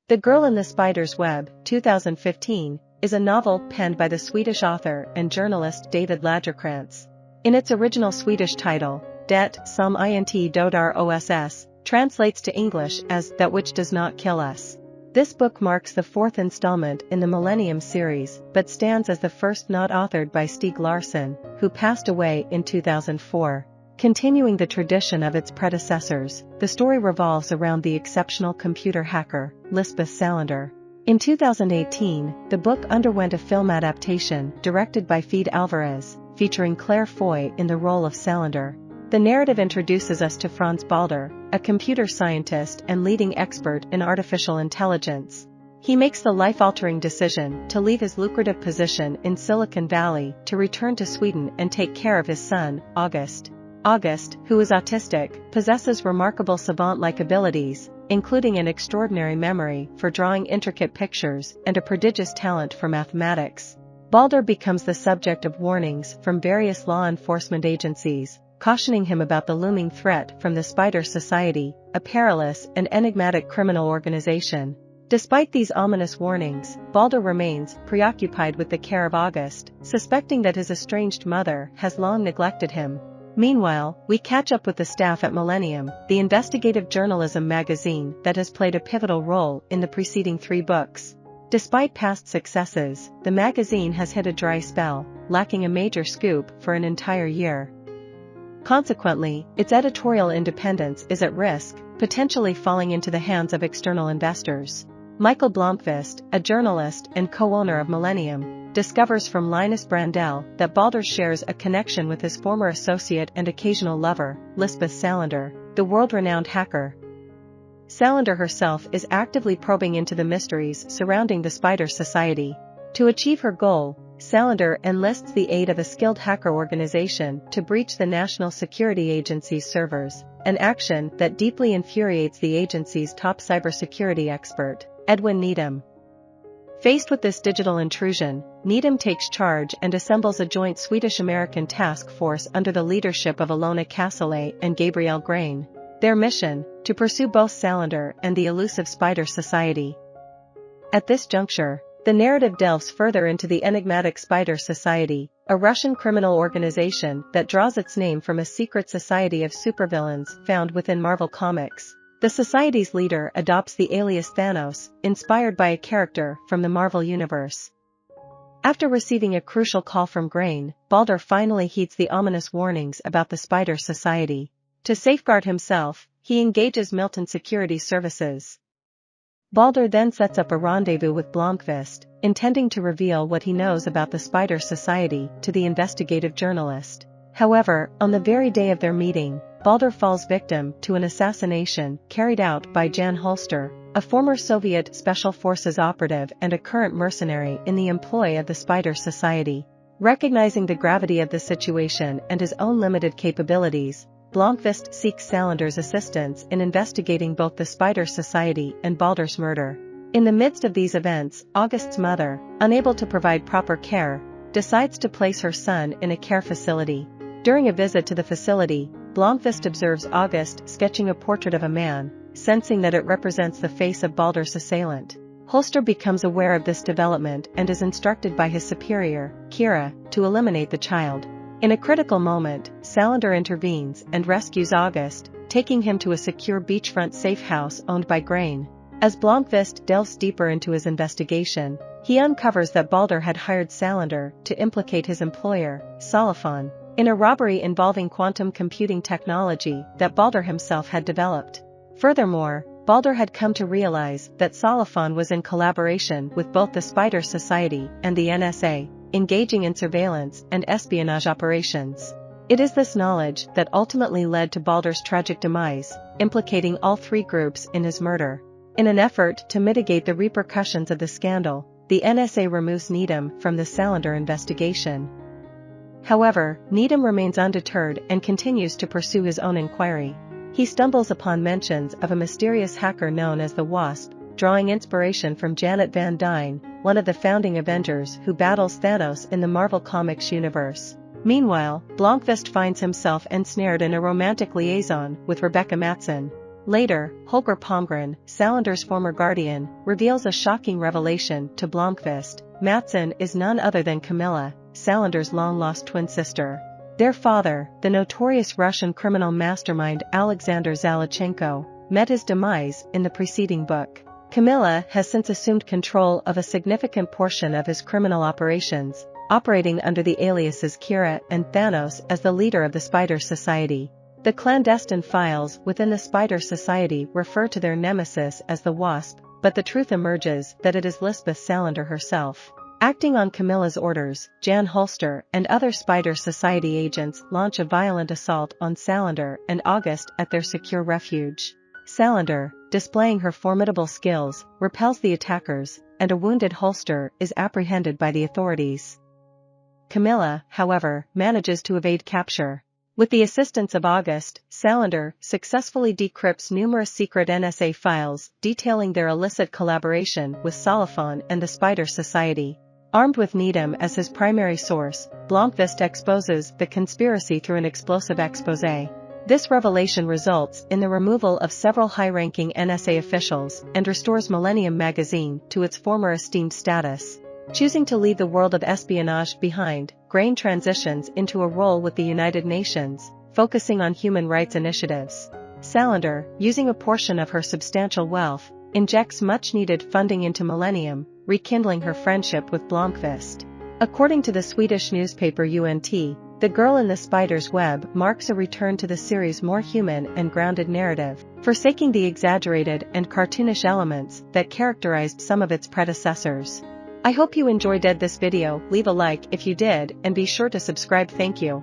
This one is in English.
The Girl in the Spider's Web, 2015, is a novel penned by the Swedish author and journalist David Lagercrantz. In its original Swedish title, Det som inte dödar oss, translates to English as That Which Does Not Kill Us. This book marks the fourth installment in the Millennium series, but stands as the first not authored by Stieg Larsson, who passed away in 2004. Continuing the tradition of its predecessors, the story revolves around the exceptional computer hacker, Lisbeth Salander. In 2018, the book underwent a film adaptation directed by Fede Alvarez, featuring Claire Foy in the role of Salander. The narrative introduces us to Franz Balder, a computer scientist and leading expert in artificial intelligence. He makes the life-altering decision to leave his lucrative position in Silicon Valley to return to Sweden and take care of his son, August. August, who is autistic, possesses remarkable savant-like abilities, including an extraordinary memory for drawing intricate pictures and a prodigious talent for mathematics. Balder becomes the subject of warnings from various law enforcement agencies, cautioning him about the looming threat from the Spider Society, a perilous and enigmatic criminal organization. Despite these ominous warnings, Balder remains preoccupied with the care of August, suspecting that his estranged mother has long neglected him. Meanwhile, we catch up with the staff at Millennium, the investigative journalism magazine that has played a pivotal role in the preceding 3 books. Despite past successes, the magazine has hit a dry spell, lacking a major scoop for an entire year. Consequently, its editorial independence is at risk, potentially falling into the hands of external investors. Mikael Blomkvist, a journalist and co-owner of Millennium, discovers from Linus Brandell that Balder shares a connection with his former associate and occasional lover, Lisbeth Salander, the world-renowned hacker. Salander herself is actively probing into the mysteries surrounding the Spider Society. To achieve her goal, Salander enlists the aid of a skilled hacker organization to breach the National Security Agency's servers, an action that deeply infuriates the agency's top cybersecurity expert, Edwin Needham. Faced with this digital intrusion, Needham takes charge and assembles a joint Swedish-American task force under the leadership of Ilona Kassele and Gabriel Grain. Their mission, to pursue both Salander and the elusive Spider Society. At this juncture, the narrative delves further into the enigmatic Spider Society, a Russian criminal organization that draws its name from a secret society of supervillains found within Marvel Comics. The society's leader adopts the alias Thanos, inspired by a character from the Marvel Universe. After receiving a crucial call from Grain, Balder finally heeds the ominous warnings about the Spider Society. To safeguard himself, he engages Milton Security Services. Balder then sets up a rendezvous with Blomkvist, intending to reveal what he knows about the Spider Society to the investigative journalist. However, on the very day of their meeting, Balder falls victim to an assassination carried out by Jan Holster, a former Soviet Special Forces operative and a current mercenary in the employ of the Spider Society. Recognizing the gravity of the situation and his own limited capabilities, Blomkvist seeks Salander's assistance in investigating both the Spider Society and Balder's murder. In the midst of these events, August's mother, unable to provide proper care, decides to place her son in a care facility. During a visit to the facility, Blomkvist observes August sketching a portrait of a man, sensing that it represents the face of Balder's assailant. Holster becomes aware of this development and is instructed by his superior, Kira, to eliminate the child. In a critical moment, Salander intervenes and rescues August, taking him to a secure beachfront safe house owned by Grain. As Blomkvist delves deeper into his investigation, he uncovers that Balder had hired Salander to implicate his employer, Solifon, in a robbery involving quantum computing technology that Balder himself had developed. Furthermore, Balder had come to realize that Solifon was in collaboration with both the Spider Society and the NSA, engaging in surveillance and espionage operations. It is this knowledge that ultimately led to Balder's tragic demise, implicating all 3 groups in his murder. In an effort to mitigate the repercussions of the scandal, the NSA removes Needham from the Salander investigation. However, Needham remains undeterred and continues to pursue his own inquiry. He stumbles upon mentions of a mysterious hacker known as the Wasp, drawing inspiration from Janet Van Dyne, one of the founding Avengers who battles Thanos in the Marvel Comics universe. Meanwhile, Blomkvist finds himself ensnared in a romantic liaison with Rebecca Matson. Later, Holger Palmgren, Salander's former guardian, reveals a shocking revelation to Blomkvist. Mattsson is none other than Camilla, Salander's long-lost twin sister. Their father, the notorious Russian criminal mastermind Alexander Zalachenko, met his demise in the preceding book. Camilla has since assumed control of a significant portion of his criminal operations, operating under the aliases Kira and Thanos as the leader of the Spider Society. The clandestine files within the Spider Society refer to their nemesis as the Wasp, but the truth emerges that it is Lisbeth Salander herself. Acting on Camilla's orders, Jan Holster and other Spider Society agents launch a violent assault on Salander and August at their secure refuge. Salander, displaying her formidable skills, repels the attackers, and a wounded Holster is apprehended by the authorities. Camilla, however, manages to evade capture. With the assistance of August, Salander successfully decrypts numerous secret NSA files detailing their illicit collaboration with Salafon and the Spider Society. Armed with Needham as his primary source, Blomkvist exposes the conspiracy through an explosive exposé. This revelation results in the removal of several high-ranking NSA officials and restores Millennium magazine to its former esteemed status. Choosing to leave the world of espionage behind, Grain transitions into a role with the United Nations, focusing on human rights initiatives. Salander, using a portion of her substantial wealth, injects much-needed funding into Millennium, rekindling her friendship with Blomkvist. According to the Swedish newspaper UNT, The Girl in the Spider's Web marks a return to the series' more human and grounded narrative, forsaking the exaggerated and cartoonish elements that characterized some of its predecessors. I hope you enjoyed this video. Leave a like if you did and be sure to subscribe. Thank you.